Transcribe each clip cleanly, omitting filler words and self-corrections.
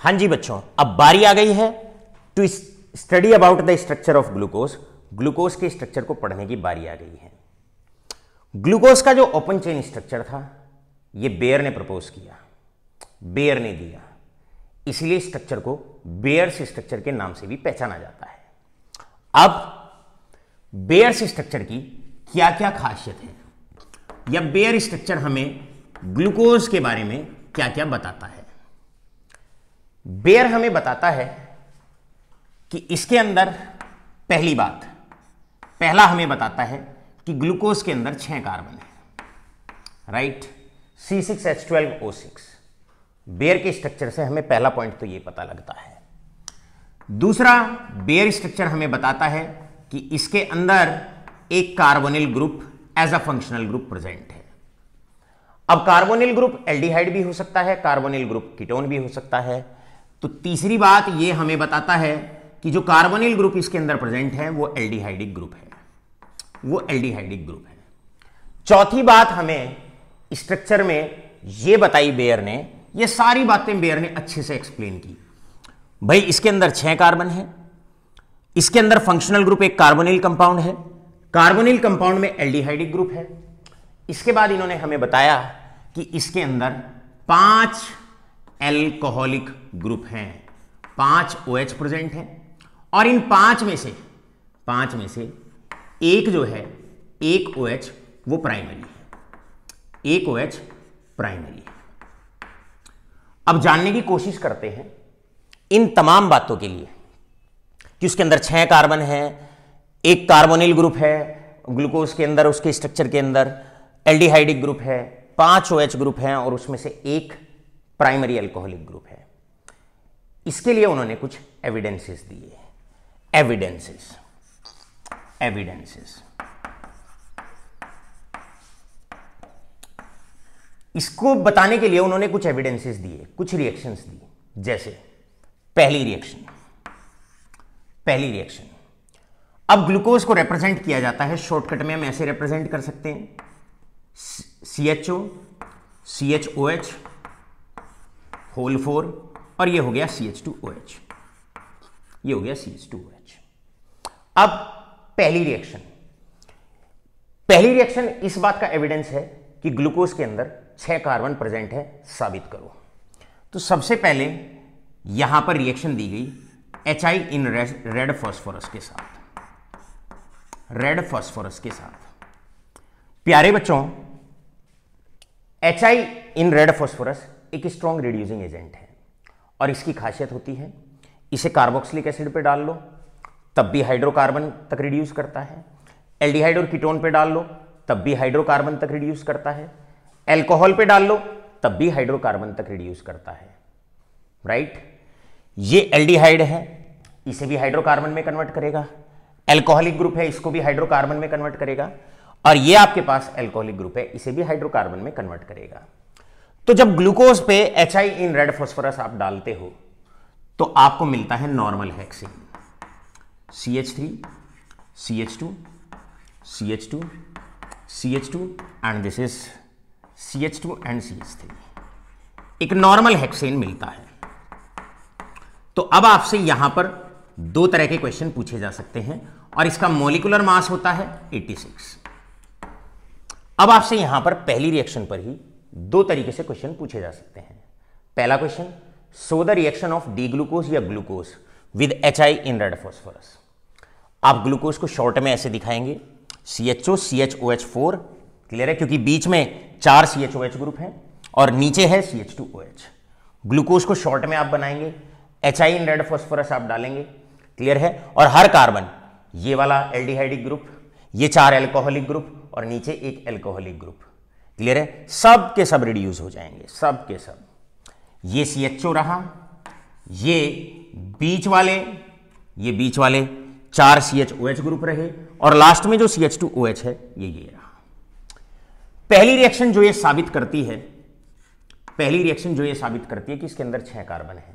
हाँ जी बच्चों, अब बारी आ गई है to study about the structure of glucose. Glucose के स्ट्रक्चर को पढ़ने की बारी आ गई है। ग्लूकोज का जो ओपन चेन स्ट्रक्चर था ये बेयर ने प्रपोज किया, बेयर ने दिया, इसलिए स्ट्रक्चर को बेयर्स स्ट्रक्चर के नाम से भी पहचाना जाता है। अब बेयर्स स्ट्रक्चर की क्या क्या खासियत है या बेयर स्ट्रक्चर हमें ग्लूकोज के बारे में क्या क्या बताता है। बेयर हमें बताता है कि इसके अंदर पहला हमें बताता है कि ग्लूकोज के अंदर 6 कार्बन है, राइट, C6H12O6। बेयर के स्ट्रक्चर से हमें पहला पॉइंट तो ये पता लगता है। दूसरा, बेयर स्ट्रक्चर हमें बताता है कि इसके अंदर एक carbonyl group as a functional group present है। अब कार्बोनिल ग्रुप एल्डिहाइड भी हो सकता है, कार्बोनिल ग्रुप कीटोन भी हो सकता है। तो तीसरी बात ये हमें बताता है कि जो कार्बोनिल ग्रुप इसके अंदर प्रेजेंट है वो एल्डिहाइडिक ग्रुप है, वो एल्डिहाइडिक ग्रुप है। चौथी बात हमें स्ट्रक्चर में ये बताई बेयर ने, ये सारी बातें बेयर ने अच्छे से एक्सप्लेन की। भाई इसके अंदर 6 कार्बन है, इसके अंदर फंक्शनल ग्रुप एक कार्बोनिल कंपाउंड है, कार्बोनिल कंपाउंड में एल्डिहाइडिक ग्रुप है। इसके बाद इन्होंने हमें बताया कि इसके अंदर 5 एल्कोहलिक ग्रुप हैं, 5 OH प्रेजेंट हैं और इन 5 में से एक जो है, एक OH वो प्राइमरी है, एक OH प्राइमरी है। अब जानने की कोशिश करते हैं इन तमाम बातों के लिए कि उसके अंदर 6 कार्बन है, एक कार्बोनिल ग्रुप है ग्लूकोज के अंदर, उसके स्ट्रक्चर के अंदर एल्डिहाइडिक ग्रुप है, 5 OH ग्रुप हैं और उसमें से एक प्राइमरी अल्कोहलिक ग्रुप है। इसके लिए उन्होंने कुछ एविडेंसेस दिए। एविडेंसेस इसको बताने के लिए उन्होंने कुछ एविडेंसेस दिए, कुछ रिएक्शंस दी। जैसे पहली रिएक्शन, अब ग्लूकोज को रिप्रेजेंट किया जाता है, शॉर्टकट में हम ऐसे रिप्रेजेंट कर सकते हैं, CHO CHOH होल 4 और ये हो गया CH2OH, ये हो गया CH2OH। अब पहली रिएक्शन इस बात का एविडेंस है कि ग्लूकोज के अंदर 6 कार्बन प्रेजेंट है, साबित करो। तो सबसे पहले यहां पर रिएक्शन दी गई HI इन रेड फास्फोरस के साथ। प्यारे बच्चों, HI इन रेड फास्फोरस एक स्ट्रॉन्ग रिड्यूसिंग एजेंट है और इसकी खासियत होती है इसे कार्बोक्सिलिक एसिड पे डाल लो तब भी हाइड्रोकार्बन तक रिड्यूस करता है, एल्डिहाइड और कीटोन पे डाल लो तब भी हाइड्रोकार्बन तक रिड्यूस करता है, एल्कोहल पे डाल लो तब भी हाइड्रोकार्बन तक रिड्यूस करता है, राइट। ये एल्डिहाइड है, इसे भी हाइड्रोकार्बन में कन्वर्ट करेगा, एल्कोहलिक ग्रुप है, इसको भी हाइड्रोकार्बन में कन्वर्ट करेगा, और ये आपके पास एल्कोहलिक ग्रुप है, इसे भी हाइड्रोकार्बन में कन्वर्ट करेगा। तो जब ग्लूकोज पे HI इन रेड फास्फोरस आप डालते हो तो आपको मिलता है normal hexane, CH3 CH2 CH2 CH2 and this is CH2 and CH3, एक नॉर्मल हेक्सेन मिलता है। तो अब आपसे यहां पर 2 तरह के क्वेश्चन पूछे जा सकते हैं और इसका मॉलिक्यूलर मास होता है 86। अब आपसे यहां पर पहली रिएक्शन पर ही 2 तरीके से क्वेश्चन पूछे जा सकते हैं। पहला question, show the reaction of D glucose या glucose with HI in red phosphorus. आप ग्लूकोज को शॉर्ट में ऐसे दिखाएंगे, CHO CHOH4, क्लियर है, क्योंकि बीच में 4 CHOH ग्रुप हैं और नीचे है CH2OH। ग्लूकोज को शॉर्ट में आप बनाएंगे, HI इन रेड फास्फोरस आप डालेंगे, क्लियर है, और हर कार्बन, ये वाला एल्डिहाइडिक ग्रुप, ये 4 एल्कोहलिक ग्रुप और नीचे एक एल्कोहलिक ग्रुप, क्लियर है, सब के सब रिड्यूस हो जाएंगे, सब के सब। ये CHO रहा, ये बीच वाले 4 CHOH ग्रुप रहे और लास्ट में जो CH2OH है ये रहा। पहली रिएक्शन जो ये साबित करती है कि इसके अंदर 6 कार्बन है।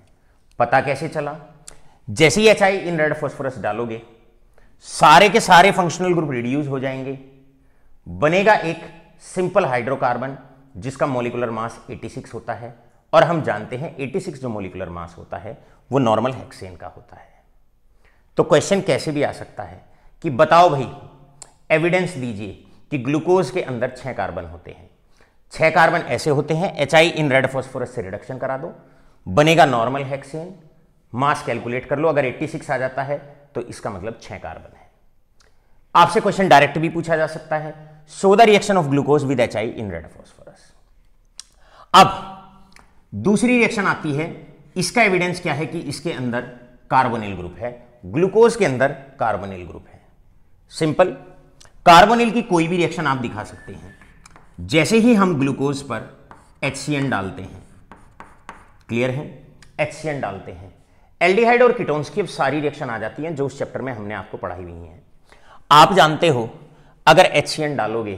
पता कैसे चला? जैसे ही HI इन रेड फास्फोरस डालोगे सारे के सारे फंक्शनल ग्रुप रिड्यूस हो जाएंगे, बनेगा एक सिंपल हाइड्रोकार्बन जिसका मॉलिक्यूलर मास 86 होता है और हम जानते हैं 86 जो मोलिकुलर मास होता है वो नॉर्मल हेक्सेन का होता है। तो क्वेश्चन कैसे भी आ सकता है कि बताओ भाई, एविडेंस दीजिए कि ग्लूकोज के अंदर 6 कार्बन होते हैं। 6 कार्बन ऐसे होते हैं, HI इन रेड फॉस्फोरस से रिडक्शन करा दो, बनेगा नॉर्मल हेक्सेन, मास कैलकुलेट कर लो, अगर 86 आ जाता है तो इसका मतलब 6 कार्बन है। आपसे क्वेश्चन डायरेक्ट भी पूछा जा सकता है, show the reaction of glucose with HI in red phosphorus. अब दूसरी रिएक्शन आती है, इसका एविडेंस क्या है कि इसके अंदर कार्बोनिल ग्रुप है, ग्लूकोज के अंदर कार्बोनिल ग्रुप है। सिंपल, कार्बोनिल की कोई भी रिएक्शन आप दिखा सकते हैं। जैसे ही हम ग्लूकोज पर HCN डालते हैं, क्लियर है, HCN डालते हैं, एल्डिहाइड और कीटोन्स की अब सारी रिएक्शन आ जाती हैं जो उस चैप्टर में हमने आपको पढ़ाई हुई है। आप जानते हो अगर HCN डालोगे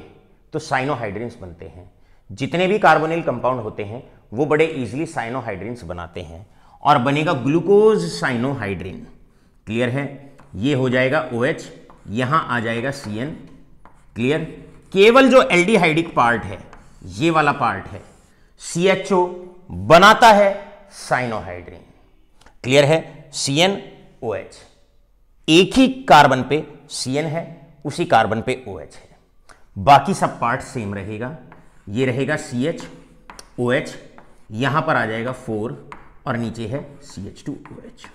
तो साइनोहाइड्रिन्स बनते हैं। जितने भी कार्बोनिल कंपाउंड होते हैं वो बड़े इजीली साइनोहाइड्रिन्स बनाते हैं और बनेगा ग्लूकोज साइनोहाइड्रिन। क्लियर है, ये हो जाएगा OH, यहां आ जाएगा CN। क्लियर, केवल जो एल्डिहाइडिक पार्ट है, ये वाला पार्ट है, CHO बनाता है साइनोहाइड्रिन। क्लियर है, CnOH, एक ही कार्बन पे CN है, उसी कार्बन पे OH है, बाकी सब पार्ट सेम रहेगा। ये रहेगा CHOH, यहां पर आ जाएगा 4 और नीचे है CH2OH।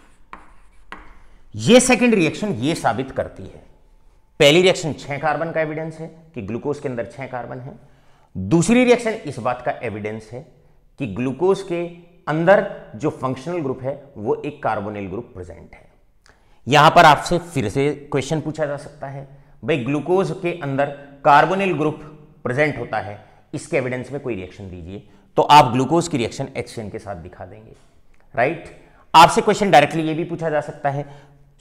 ये सेकंड रिएक्शन ये साबित करती है, पहली रिएक्शन 6 कार्बन का एविडेंस है कि ग्लूकोज के अंदर 6 कार्बन है। दूसरी रिएक्शन इस बात का एविडेंस है कि ग्लूकोज के अंदर जो फंक्शनल ग्रुप है वो एक कार्बोनिल ग्रुप प्रेजेंट है। यहां पर आपसे फिर से क्वेश्चन पूछा जा सकता है, भाई ग्लूकोज के अंदर कार्बोनिल ग्रुप प्रेजेंट होता है, इसके एविडेंस में कोई रिएक्शन दीजिए। तो आप ग्लूकोज की रिएक्शन HCN के साथ दिखा देंगे, राइट। आपसे क्वेश्चन डायरेक्टली ये भी पूछा जा सकता है,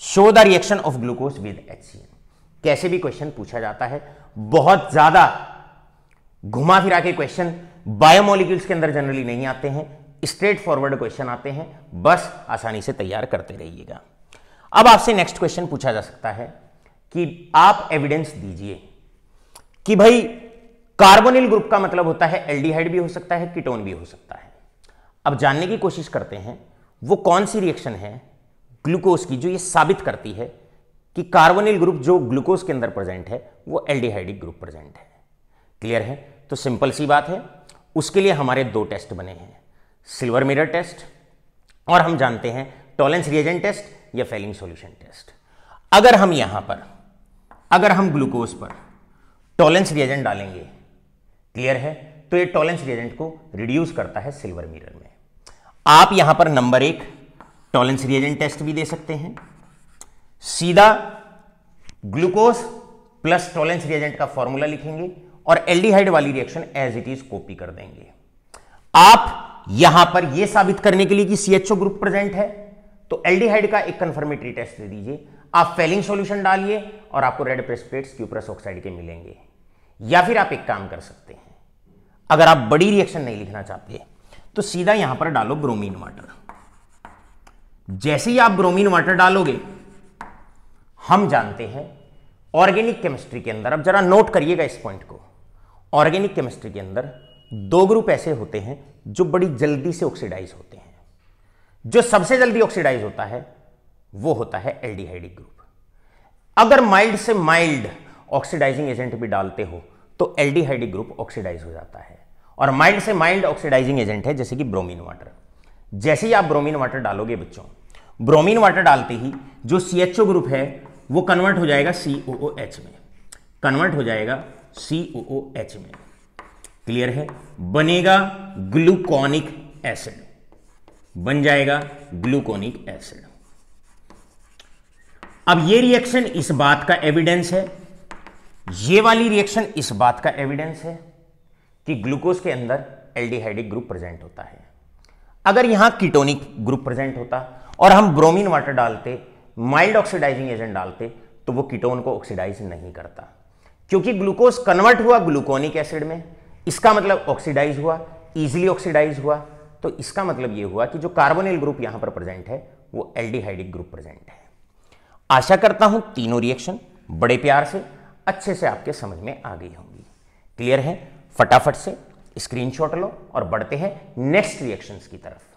show the reaction of glucose with HCN। कैसे भी क्वेश्चन पूछा जाता है, बहुत ज्यादा घुमा फिरा के क्वेश्चन बायोमोलिक्यूल्स के अंदर जनरली नहीं आते हैं, स्ट्रेट फॉरवर्ड क्वेश्चन आते हैं, बस आसानी से तैयार करते रहिएगा। अब आपसे नेक्स्ट क्वेश्चन पूछा जा सकता है कि आप एविडेंस दीजिए कि भाई कार्बोनिल ग्रुप का मतलब होता है एल्डिहाइड भी हो सकता है, कीटोन भी हो सकता है। अब जानने की कोशिश करते हैं वो कौन सी रिएक्शन है ग्लूकोज की जो ये साबित करती है कि कार्बोनिल ग्रुप जो ग्लूकोज के अंदर प्रेजेंट है वो एल्डिहाइडिक ग्रुप प्रेजेंट है। क्लियर है, तो सिंपल सी बात है, उसके लिए हमारे 2 टेस्ट बने हैं, सिल्वर मिरर टेस्ट और हम जानते हैं टॉलेंस रिएजेंट टेस्ट या फेलिंग सॉल्यूशन टेस्ट। अगर हम ग्लूकोज पर टॉलेंस रिएजेंट डालेंगे, क्लियर है, तो ये टॉलेंस रिएजेंट को रिड्यूस करता है सिल्वर मिरर में। आप यहां पर नंबर 1 टॉलेंस रिएजेंट टेस्ट भी दे सकते हैं, सीधा ग्लूकोज प्लस टॉलेंस रिएजेंट का फॉर्मूला लिखेंगे और एल्डिहाइड वाली reaction as it is copy कर देंगे। आप यहां पर यह साबित करने के लिए कि CHO ग्रुप प्रेजेंट है तो एल्डिहाइड का एक कंफर्मेटरी टेस्ट दे दीजिए, आप फेलिंग सॉल्यूशन डालिए और आपको रेड प्रेसिपिटेट्स क्यूप्रस ऑक्साइड के मिलेंगे। या फिर आप एक काम कर सकते हैं, अगर आप बड़ी रिएक्शन नहीं लिखना चाहते तो सीधा यहां पर डालो ब्रोमीन वाटर। जैसे ही आप ब्रोमीन वाटर डालोगे, हम जानते हैं ऑर्गेनिक केमिस्ट्री के अंदर, अब जरा नोट करिएगा इस पॉइंट को, ऑर्गेनिक केमिस्ट्री के अंदर 2 ग्रुप ऐसे होते हैं जो बड़ी जल्दी से ऑक्सीडाइज होते हैं। जो सबसे जल्दी ऑक्सीडाइज होता है वो होता है एल्डिहाइडिक ग्रुप। अगर माइल्ड से माइल्ड ऑक्सीडाइजिंग एजेंट भी डालते हो तो एल्डिहाइडिक ग्रुप ऑक्सीडाइज हो जाता है, और माइल्ड से माइल्ड ऑक्सीडाइजिंग एजेंट है जैसे कि ब्रोमीन वाटर। जैसे ही आप ब्रोमीन वाटर डालोगे बच्चों, ब्रोमीन वाटर डालते ही जो CHO ग्रुप है वो कन्वर्ट हो जाएगा COOH में, कन्वर्ट हो जाएगा COOH में। क्लियर है, बनेगा ग्लूकोनिक एसिड, बन जाएगा ग्लूकोनिक एसिड। अब ये रिएक्शन इस बात का एविडेंस है, ये वाली रिएक्शन इस बात का एविडेंस है कि ग्लूकोज के अंदर एल्डिहाइडिक ग्रुप प्रेजेंट होता है। अगर यहां कीटोनिक ग्रुप प्रेजेंट होता और हम ब्रोमीन वाटर डालते, माइल्ड ऑक्सीडाइजिंग एजेंट डालते, तो वो कीटोन को ऑक्सीडाइज नहीं करता, क्योंकि ग्लूकोज कन्वर्ट हुआ ग्लूकोनिक एसिड में, इसका मतलब ऑक्सीडाइज हुआ, इजीली ऑक्सीडाइज हुआ। तो इसका मतलब यह हुआ कि जो कार्बोनिल ग्रुप यहां पर प्रेजेंट है वो एल्डिहाइडिक ग्रुप प्रेजेंट है। आशा करता हूं तीनों रिएक्शन बड़े प्यार से अच्छे से आपके समझ में आ गई होंगी। क्लियर है, फटाफट से स्क्रीनशॉट लो और बढ़ते हैं नेक्स्ट रिएक्शंस की तरफ।